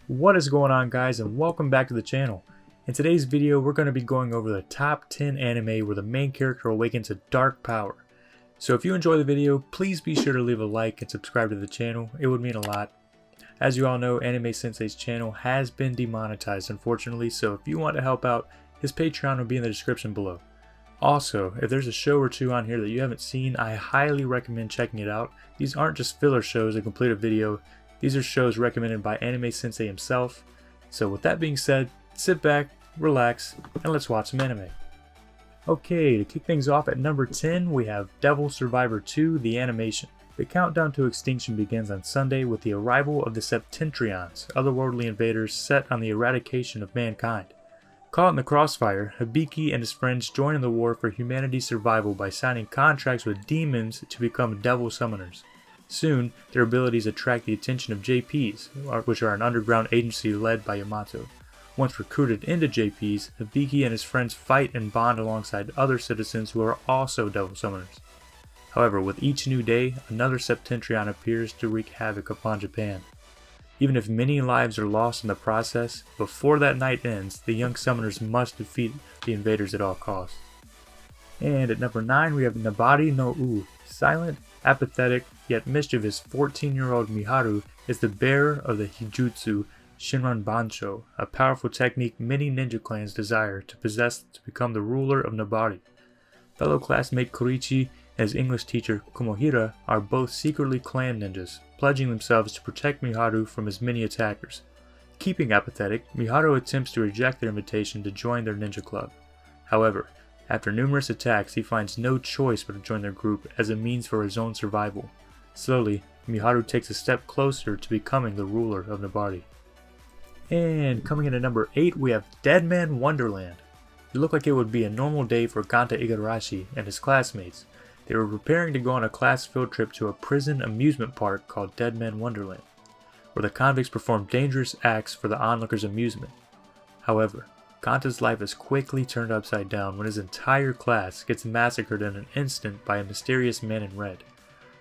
What is going on, guys, and welcome back to the channel. In today's video we're going to be going over the top 10 anime where the main character awakens a dark power. So if you enjoy the video, please be sure to leave a like and subscribe to the channel. It would mean a lot. As you all know, Anime Sensei's channel has been demonetized, unfortunately, so if you want to help out, his Patreon will be in the description below. Also, if there's a show or two on here that you haven't seen, I highly recommend checking it out. These aren't just filler shows that complete a video. These are shows recommended by Anime Sensei himself. So with that being said, sit back, relax, and let's watch some anime. Okay, to kick things off at number 10, we have Devil Survivor 2: The Animation. The countdown to extinction begins on Sunday with the arrival of the Septentrions, otherworldly invaders set on the eradication of mankind. Caught in the crossfire, Hibiki and his friends join in the war for humanity's survival by signing contracts with demons to become devil summoners. Soon, their abilities attract the attention of JPs, which are an underground agency led by Yamato. Once recruited into JPs, Hibiki and his friends fight and bond alongside other citizens who are also devil summoners. However, with each new day, another Septentrion appears to wreak havoc upon Japan. Even if many lives are lost in the process, before that night ends, the young summoners must defeat the invaders at all costs. And at number 9, we have Nabari no U. Silent, apathetic, yet mischievous 14-year-old Miharu is the bearer of the Hijutsu Shinran Bancho, a powerful technique many ninja clans desire to possess to become the ruler of Nabari. Fellow classmate Koichi and his English teacher Kumohira are both secretly clan ninjas, pledging themselves to protect Miharu from his many attackers. Keeping apathetic, Miharu attempts to reject their invitation to join their ninja club. However, after numerous attacks, he finds no choice but to join their group as a means for his own survival. Slowly, Miharu takes a step closer to becoming the ruler of Nabari. And coming in at number 8, we have Dead Man Wonderland. It looked like it would be a normal day for Ganta Igarashi and his classmates. They were preparing to go on a class field trip to a prison amusement park called Dead Man Wonderland, where the convicts perform dangerous acts for the onlookers' amusement. However, Ganta's life is quickly turned upside down when his entire class gets massacred in an instant by a mysterious man in red.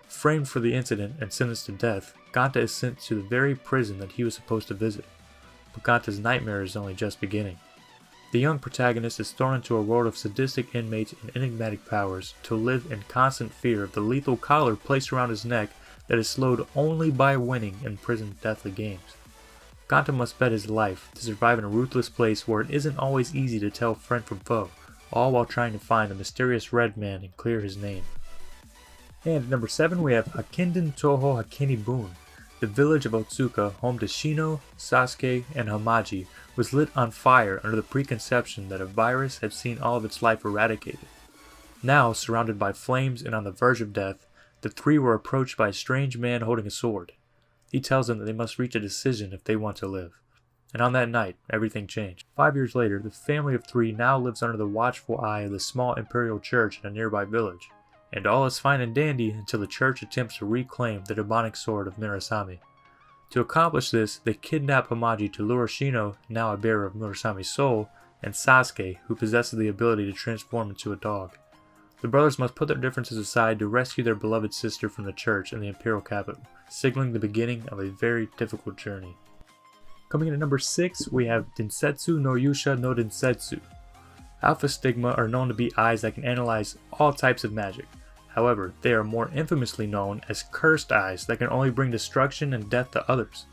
Framed for the incident and sentenced to death, Ganta is sent to the very prison that he was supposed to visit. But Ganta's nightmare is only just beginning. The young protagonist is thrown into a world of sadistic inmates and enigmatic powers to live in constant fear of the lethal collar placed around his neck that is slowed only by winning in prison deathly games. Ganta must bet his life to survive in a ruthless place where it isn't always easy to tell friend from foe, all while trying to find the mysterious red man and clear his name. And at number 7, we have Hakinden Toho Hakenibun. The village of Otsuka, home to Shino, Sasuke, and Hamaji, was lit on fire under the preconception that a virus had seen all of its life eradicated. Now, surrounded by flames and on the verge of death, the three were approached by a strange man holding a sword. He tells them that they must reach a decision if they want to live. And on that night, everything changed. 5 years later, the family of three now lives under the watchful eye of the small imperial church in a nearby village. And all is fine and dandy until the church attempts to reclaim the demonic sword of Murasame. To accomplish this, they kidnap Hamaji to lure Shino, now a bearer of Murasame's soul, and Sasuke, who possesses the ability to transform into a dog. The brothers must put their differences aside to rescue their beloved sister from the church in the imperial capital, signaling the beginning of a very difficult journey. Coming in at number 6, we have Densetsu no Yusha no Densetsu. Alpha Stigma are known to be eyes that can analyze all types of magic. However, they are more infamously known as cursed eyes that can only bring destruction and death to others.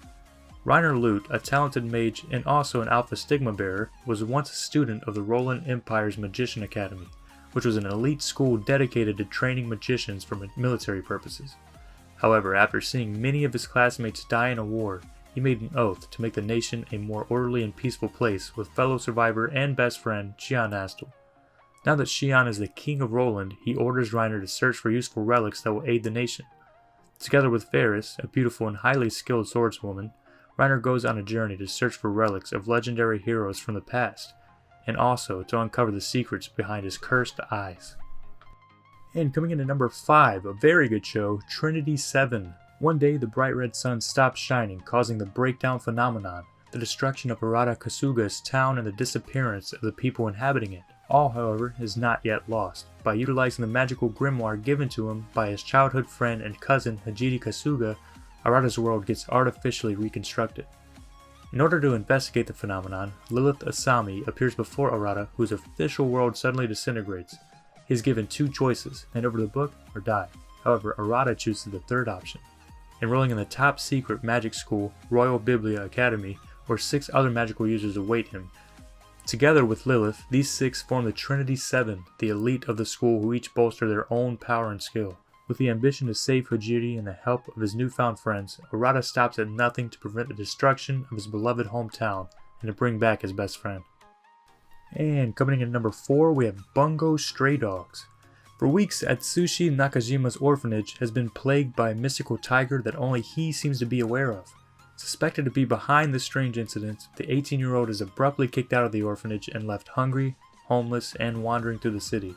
Reiner Lute, a talented mage and also an Alpha Stigma bearer, was once a student of the Roland Empire's Magician Academy, which was an elite school dedicated to training magicians for military purposes. However, after seeing many of his classmates die in a war, he made an oath to make the nation a more orderly and peaceful place with fellow survivor and best friend Xian Astle. Now that Xian is the king of Roland, he orders Reiner to search for useful relics that will aid the nation. Together with Ferris, a beautiful and highly skilled swordswoman, Reiner goes on a journey to search for relics of legendary heroes from the past, and also to uncover the secrets behind his cursed eyes. And coming in at number 5, a very good show, Trinity 7. One day the bright red sun stops shining, causing the breakdown phenomenon, the destruction of Arata Kasuga's town and the disappearance of the people inhabiting it. All, however, is not yet lost. By utilizing the magical grimoire given to him by his childhood friend and cousin Hajiri Kasuga, Arata's world gets artificially reconstructed. In order to investigate the phenomenon, Lilith Asami appears before Arata, whose official world suddenly disintegrates. He is given two choices: hand over the book or die. However, Arata chooses the third option, enrolling in the top secret magic school, Royal Biblia Academy, where 6 other magical users await him. Together with Lilith, these 6 form the Trinity 7, the elite of the school who each bolster their own power and skill. With the ambition to save Hojiri and the help of his newfound friends, Arata stops at nothing to prevent the destruction of his beloved hometown and to bring back his best friend. And coming in at number 4, we have Bungo Stray Dogs. For weeks, Atsushi Nakajima's orphanage has been plagued by a mystical tiger that only he seems to be aware of. Suspected to be behind this strange incident, the 18-year-old is abruptly kicked out of the orphanage and left hungry, homeless, and wandering through the city.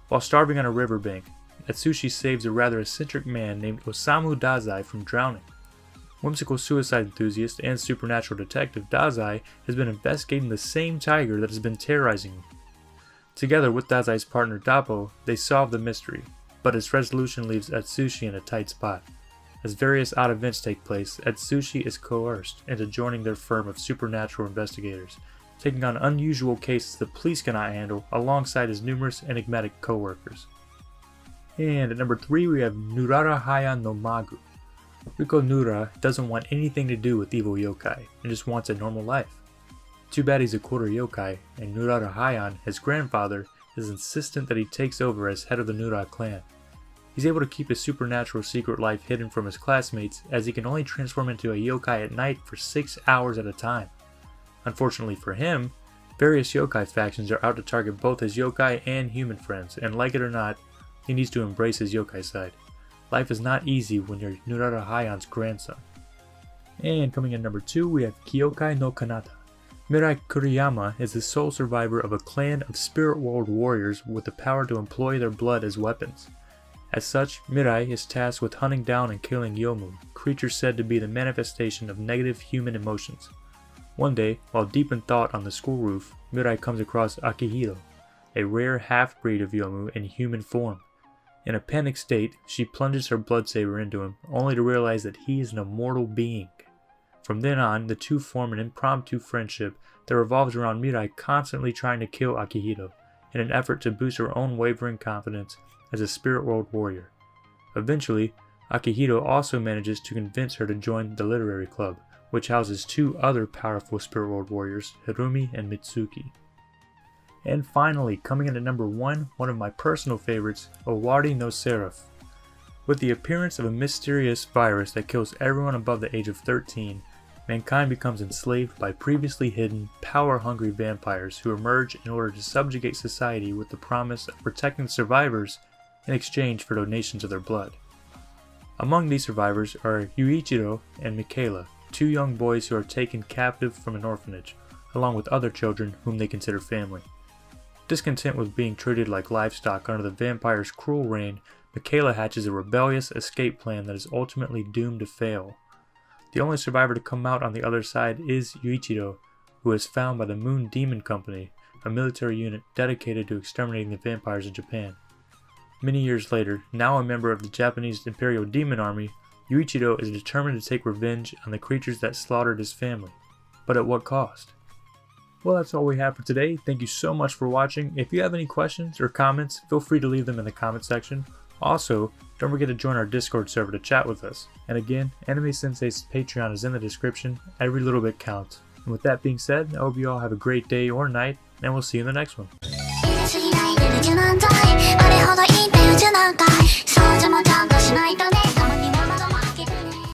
While starving on a riverbank, Atsushi saves a rather eccentric man named Osamu Dazai from drowning. Whimsical suicide enthusiast and supernatural detective Dazai has been investigating the same tiger that has been terrorizing him. Together with Dazai's partner Dapo, they solve the mystery, but its resolution leaves Atsushi in a tight spot. As various odd events take place, Atsushi is coerced into joining their firm of supernatural investigators, taking on unusual cases the police cannot handle alongside his numerous enigmatic co-workers. And at number 3 we have Nurara Haya no Magu. Riko Nura doesn't want anything to do with evil yokai and just wants a normal life. Too bad he's a quarter yokai, and Nurara Hayan, his grandfather, is insistent that he takes over as head of the Nura clan. He's able to keep his supernatural secret life hidden from his classmates, as he can only transform into a yokai at night for 6 hours at a time. Unfortunately for him, various yokai factions are out to target both his yokai and human friends, and like it or not, he needs to embrace his yokai side. Life is not easy when you're Nurara Hayan's grandson. And coming in number 2, we have Kyokai no Kanata. Mirai Kuriyama is the sole survivor of a clan of spirit world warriors with the power to employ their blood as weapons. As such, Mirai is tasked with hunting down and killing Yomu, creatures said to be the manifestation of negative human emotions. One day, while deep in thought on the school roof, Mirai comes across Akihiro, a rare half-breed of Yomu in human form. In a panicked state, she plunges her blood saber into him, only to realize that he is an immortal being. From then on, the two form an impromptu friendship that revolves around Mirai constantly trying to kill Akihiro, in an effort to boost her own wavering confidence as a spirit world warrior. Eventually, Akihiro also manages to convince her to join the literary club, which houses 2 other powerful spirit world warriors, Hirumi and Mitsuki. And finally, coming in at number 1, one of my personal favorites, Owari no Seraph. With the appearance of a mysterious virus that kills everyone above the age of 13, mankind becomes enslaved by previously hidden, power-hungry vampires who emerge in order to subjugate society with the promise of protecting the survivors in exchange for donations of their blood. Among these survivors are Yuichiro and Michaela, 2 young boys who are taken captive from an orphanage, along with other children whom they consider family. Discontent with being treated like livestock under the vampire's cruel reign, Michaela hatches a rebellious escape plan that is ultimately doomed to fail. The only survivor to come out on the other side is Yuichiro, who is found by the Moon Demon Company, a military unit dedicated to exterminating the vampires in Japan. Many years later, now a member of the Japanese Imperial Demon Army, Yuichiro is determined to take revenge on the creatures that slaughtered his family. But at what cost? Well, that's all we have for today. Thank you so much for watching. If you have any questions or comments, feel free to leave them in the comment section. Also, don't forget to join our Discord server to chat with us. And again, Anime Sensei's Patreon is in the description. Every little bit counts. And with that being said, I hope you all have a great day or night, and we'll see you in the next one.